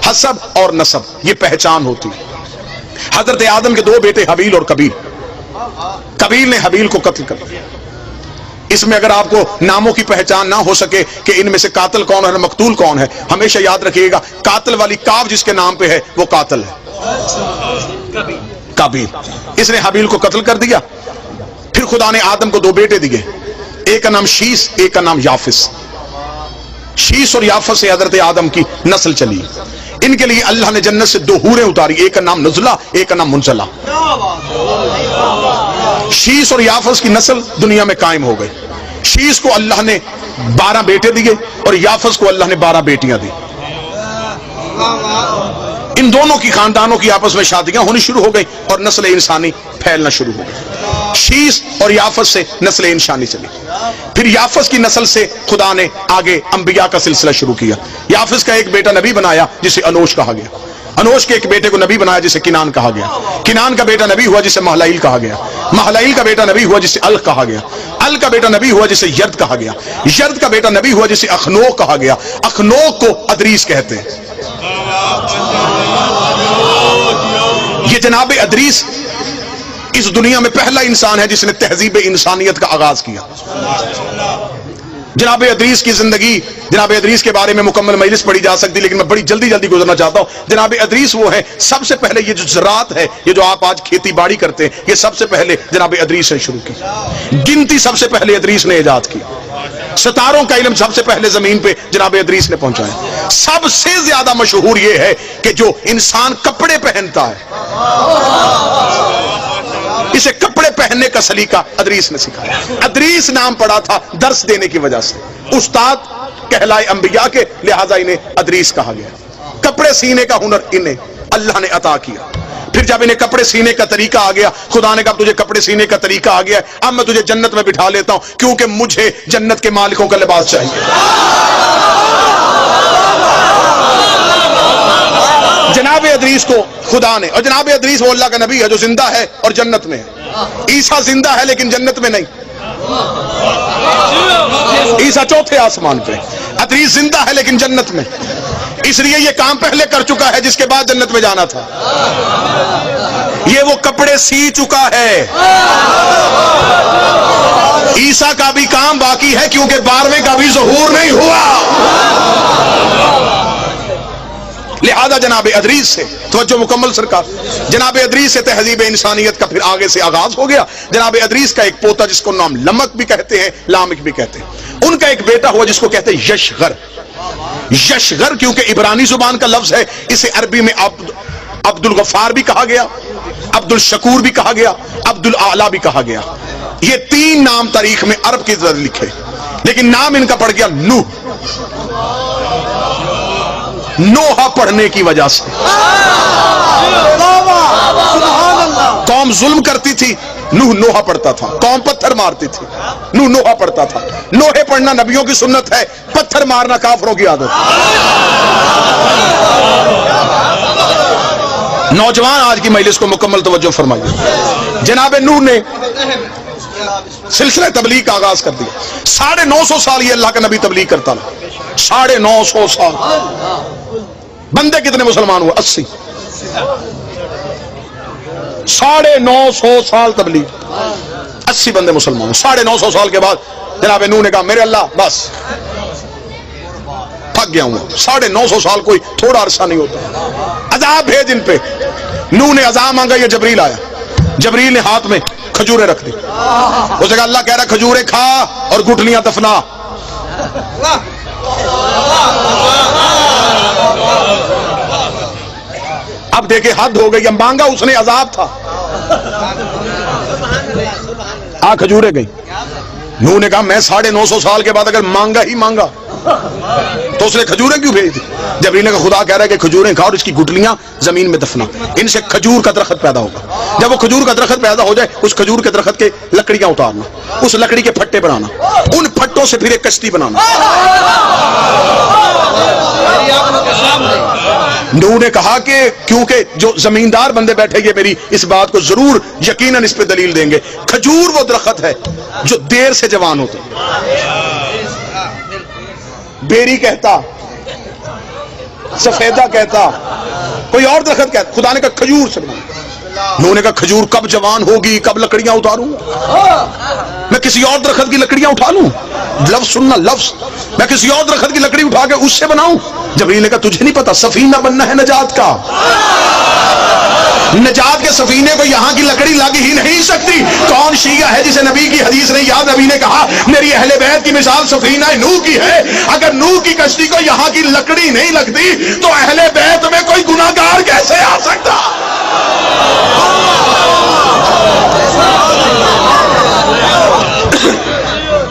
حسب اور نسب یہ پہچان ہوتی ہے۔ حضرت آدم کے دو بیٹے حابیل اور قابیل، قابیل نے حابیل کو قتل کر دیا۔ اس میں اگر آپ کو ناموں کی پہچان نہ ہو سکے کہ ان میں سے قاتل کون ہے اور مقتول کون ہے، ہمیشہ یاد رکھیے گا قاتل والی کاف جس کے نام پہ ہے وہ قاتل ہے، قابیل۔ اس نے حابیل کو قتل کر دیا۔ پھر خدا نے آدم کو دو بیٹے دیے، ایک کا نام شیس، ایک کا نام یافس۔ شیس اور یافس سے حضرت آدم کی نسل چلی۔ ان کے لیے اللہ نے جنت سے دو حوریں اتاری، ایک کا نام نزلہ، ایک کا نام منزلہ۔ شیس اور یافس کی نسل دنیا میں قائم ہو گئی۔ شیس کو اللہ نے 12 بیٹے دیے اور یافس کو اللہ نے 12 بیٹیاں دی۔ ان دونوں کی خاندانوں کی آپس میں شادیاں ہونی شروع ہو گئی اور نسل انسانی پھیلنا شروع ہو گئی۔ شیس اور یافس سے نسل انسانی چلی۔ پھر یافس کی نسل سے خدا نے آگے انبیاء کا سلسلہ شروع کیا۔ یافس کا ایک بیٹا نبی بنایا جسے انوش کہا گیا، انوش کے ایک بیٹے کو نبی بنایا جسے کنان کہا گیا، کنان کا بیٹا نبی ہوا جسے مہلائیل کہا گیا، مہلائیل کا بیٹا نبی ہوا جسے ال کہا گیا، ال کا بیٹا نبی ہوا جسے یرد کہا گیا، یرد کا بیٹا نبی ہوا جسے اخنوک کہا گیا، اخنوک کو ادریس کہتے ہیں۔ یہ جناب ادریس اس دنیا میں پہلا انسان ہے جس نے تہذیب انسانیت کا آغاز کیا۔ جناب ادریس کی زندگی، جناب ادریس کے بارے میں مکمل مجلس پڑھی جا سکتی، لیکن میں بڑی جلدی گزرنا چاہتا ہوں۔ جناب ادریس وہ ہے، سب سے پہلے یہ جو زراعت ہے، یہ جو آپ آج کھیتی باڑی کرتے ہیں، یہ سب سے پہلے جناب ادریس نے شروع کی۔ گنتی سب سے پہلے ادریس نے ایجاد کی۔ ستاروں کا علم سب سے پہلے زمین پہ جناب ادریس نے پہنچایا۔ سب سے زیادہ مشہور یہ ہے کہ جو انسان کپڑے پہنتا ہے، اسے کپڑے پہننے کا سلیقہ ادریس نے سکھایا۔ ادریس نام پڑا تھا درس دینے کی وجہ سے، استاد کہلائے انبیاء کے، لہذا انہیں ادریس کہا گیا۔ کپڑے سینے کا ہنر انہیں اللہ نے عطا کیا۔ پھر جب انہیں کپڑے سینے کا طریقہ آ گیا، خدا نے کہا تجھے کپڑے سینے کا طریقہ آ گیا ہے، اب میں تجھے جنت میں بٹھا لیتا ہوں، کیونکہ مجھے جنت کے مالکوں کا لباس چاہیے۔ جناب ادریس کو خدا نے، اور جناب ادریس وہ اللہ کا نبی ہے جو زندہ ہے اور جنت میں ہے۔ عیسیٰ زندہ ہے لیکن جنت میں نہیں، عیسیٰ چوتھے آسمان پہ، ادریس زندہ ہے لیکن جنت میں، اس لیے یہ کام پہلے کر چکا ہے جس کے بعد جنت میں جانا تھا۔ یہ وہ کپڑے سی چکا ہے۔ عیسیٰ کا بھی کام باقی ہے کیونکہ 12ویں کا بھی ظہور نہیں ہوا۔ لہذا جناب ادریس سے توجہ مکمل سرکار، جناب ادریس سے تہذیب انسانیت کا پھر آگے سے آغاز ہو گیا۔ جناب ادریس کا ایک پوتا جس کو نام لمک بھی کہتے ہیں، لامک بھی کہتے ہیں، ان کا ایک بیٹا ہوا جس کو کہتے ہیں یشغر۔ یشغر کیونکہ عبرانی زبان کا لفظ ہے، اسے عربی میں عبد الغفار بھی کہا گیا، عبد الشکور بھی کہا گیا، عبد الاعلی بھی کہا گیا۔ یہ 3 نام تاریخ میں عرب کی طرح لکھے، لیکن نام ان کا پڑ گیا نوح، نوحہ پڑھنے کی وجہ سے۔ قوم ظلم کرتی تھی، نوح نوحہ پڑھتا تھا، قوم پتھر مارتی تھی، نوح نوحہ پڑھتا تھا۔ نوحے پڑھنا نبیوں کی سنت ہے، پتھر مارنا کافروں کی عادت۔ نوجوان آج کی مجلس کو مکمل توجہ فرمائیے۔ جناب نوح نے سلسلہ تبلیغ کا آغاز کر دیا۔ 950 سال یہ اللہ کا نبی تبلیغ کرتا رہا، 950 سال۔ بندے کتنے مسلمان ہوئے؟ 80۔ 950 سال تبلیغ، 80 بندے مسلمان۔ 950 سال کے بعد جناب نوح نے کہا میرے اللہ بس تھک گیا ہوں۔ 950 سال کوئی تھوڑا عرصہ نہیں ہوتا۔ عذاب بھیج ان پہ۔ نوح نے عذاب مانگا، یہ جبریل آیا، جبریل نے ہاتھ میں کھجوریں رکھ دی، اس نے کہا اللہ کہہ رہا کھجوریں کھا اور گٹھلیاں دفنا۔ اب دیکھیں حد ہو گئی، مانگا اس نے، عذاب تھا۔ کھجوریں گئی۔ نوح نے کہا میں 950 سال کے بعد اگر مانگا ہی مانگا تو اس نے کھجوریں کیوں بھیج دی؟ جبریل نے کہا خدا کہہ رہا ہے کہ کھجوریں کھا اور اس کی گٹھلیاں زمین میں دفنا، ان سے کھجور کا درخت پیدا ہوگا۔ جب وہ کھجور کا درخت پیدا ہو جائے، اس کھجور کے درخت کے لکڑیاں اتارنا، اس لکڑی کے پھٹے بنانا، ان پھٹوں سے پھر ایک کشتی بنانا۔ نوح نے کہا کہ کیونکہ جو زمیندار بندے بیٹھے گے میری اس بات کو ضرور یقیناً اس پہ دلیل دیں گے، کھجور وہ درخت ہے جو دیر سے جوان ہوتا ہے۔ بیری کہتا سفیدہ کہتا, کوئی اور درخت کہتا. خدا نے کہا کھجور سے بنا. انہوں نے کہا کھجور کب جوان ہوگی, کب لکڑیاں اتاروں, میں کسی اور درخت کی لکڑیاں اٹھا لوں. لفظ سننا, لفظ, میں کسی اور درخت کی لکڑی اٹھا کے اس سے بناؤں. جبریل نے کہا تجھے نہیں پتا سفینہ بننا ہے نجات کا, نجات کے سفینے کو یہاں کی لکڑی لگ ہی نہیں سکتی. کون شیعہ ہے جسے نبی کی حدیث نہیں یاد؟ نبی نے کہا میری اہل بیت کی مثال سفینہ نوح کی ہے. اگر نوح کی کشتی کو یہاں کی لکڑی نہیں لگتی تو اہل بیت میں کوئی گناہگار کیسے آ سکتا؟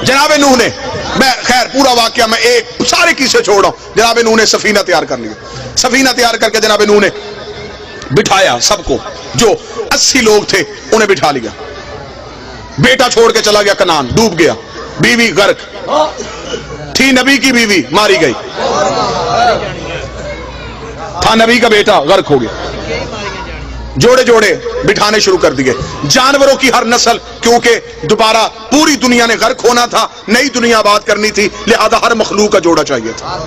جناب نوح نے, میں خیر پورا واقعہ میں ایک سارے قصے چھوڑ رہا ہوں. جناب نوح نے سفینہ تیار کر لیا. سفینہ تیار کر کے جناب نوح نے بٹھایا سب کو, جو 80 لوگ تھے انہیں بٹھا لیا. بیٹا چھوڑ کے چلا گیا کنعان, ڈوب گیا. بیوی غرق تھی, نبی کی بیوی ماری گئی. تھا نبی کا بیٹا غرق ہو گیا. جوڑے جوڑے بٹھانے شروع کر دیے. جانوروں کی ہر نسل, کیونکہ دوبارہ پوری دنیا نے غرق ہونا تھا, نئی دنیا آباد کرنی تھی, لہذا ہر مخلوق کا جوڑا چاہیے تھا.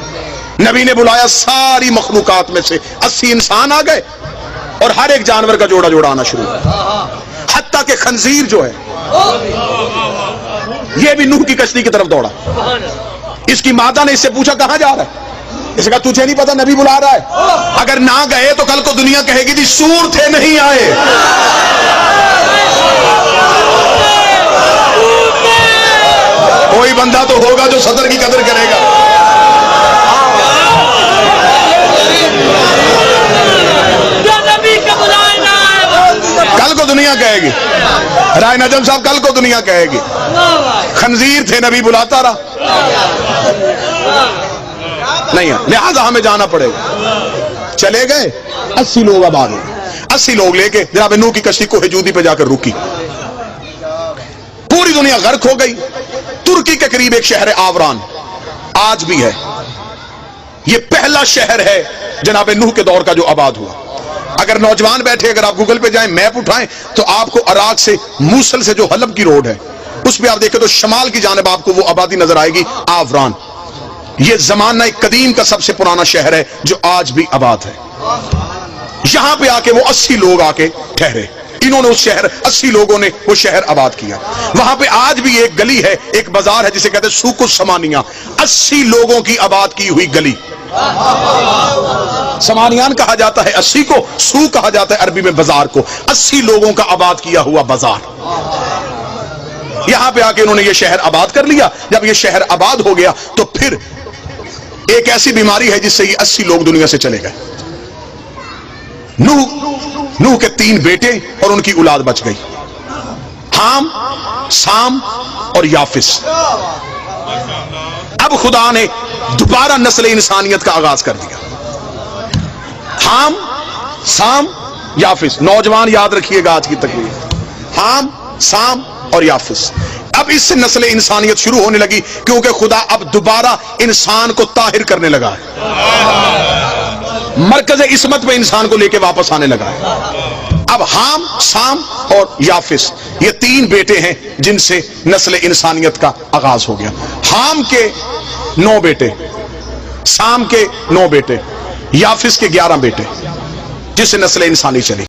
نبی نے بلایا ساری مخلوقات میں سے 80 انسان آ گئے اور ہر ایک جانور کا جوڑا جوڑا آنا شروع ہوا. حتیٰ کہ خنزیر جو ہے یہ بھی نوح کی کشتی کی طرف دوڑا. اس کی ماتا نے اس سے پوچھا کہاں جا رہا ہے؟ اس نے کہا تجھے نہیں پتا نبی بلا رہا ہے. اگر نہ گئے تو کل کو دنیا کہے گی جی سور تھے نہیں آئے. کوئی بندہ تو ہوگا جو صدر کی قدر کرے گا. کل کو دنیا کہے گی, رائے نجم صاحب کل کو دنیا کہے گی خنزیر تھے نبی بلاتا رہا نہیں ہے, لہذا ہمیں جانا پڑے گا. چلے گئے 80 لوگ آباد ہوئے. 80 لوگ لے کے جناب نوح کی کشتی کو ہجودی پہ جا کر رکی. پوری دنیا غرق ہو گئی. ترکی کے قریب ایک شہر آوران آج بھی ہے. یہ پہلا شہر ہے جناب نوح کے دور کا جو آباد ہوا. اگر نوجوان بیٹھے, اگر آپ گوگل پہ جائیں, میپ اٹھائیں, تو آپ کو عراق سے موصل سے جو حلب کی روڈ ہے اس پہ آپ دیکھیں تو شمال کی جانب آپ کو وہ آبادی نظر آئے گی, آوران. یہ زمانہ قدیم کا سب سے پرانا شہر ہے جو آج بھی آباد ہے. یہاں پہ آ کے وہ 80 لوگ آ کے ٹھہرے. انہوں نے اس شہر 80 لوگوں نے وہ شہر آباد کیا. وہاں پہ آج بھی ایک گلی ہے, ایک بازار ہے جسے کہتے ہیں سوق السمانیہ. 80 لوگوں کی آباد کی ہوئی گلی. سمانیان کہا جاتا ہے 80 کو, سوق کہا جاتا ہے عربی میں بازار کو. 80 لوگوں کا آباد کیا ہوا بازار. یہاں پہ آ کے انہوں نے یہ شہر آباد کر لیا. جب یہ شہر آباد ہو گیا تو پھر ایک ایسی بیماری ہے جس سے یہ 80 لوگ دنیا سے چلے گئے. نوح کے 3 بیٹے اور ان کی اولاد بچ گئی, حام, سام اور یافس. اب خدا نے دوبارہ نسل انسانیت کا آغاز کر دیا. حام, سام, یافس. نوجوان یاد رکھیے گا آج کی تقریر, حام, سام اور یافس. اب اس سے نسل انسانیت شروع ہونے لگی, کیونکہ خدا اب دوبارہ انسان کو طاہر کرنے لگا ہے. مرکز عصمت پہ انسان کو لے کے واپس آنے لگا ہے. اب حام, سام اور یافس یہ 3 بیٹے ہیں جن سے نسل انسانیت کا آغاز ہو گیا. حام کے 9 بیٹے, سام کے 9 بیٹے, یافس کے 11 بیٹے, جس سے نسل انسانی چلی.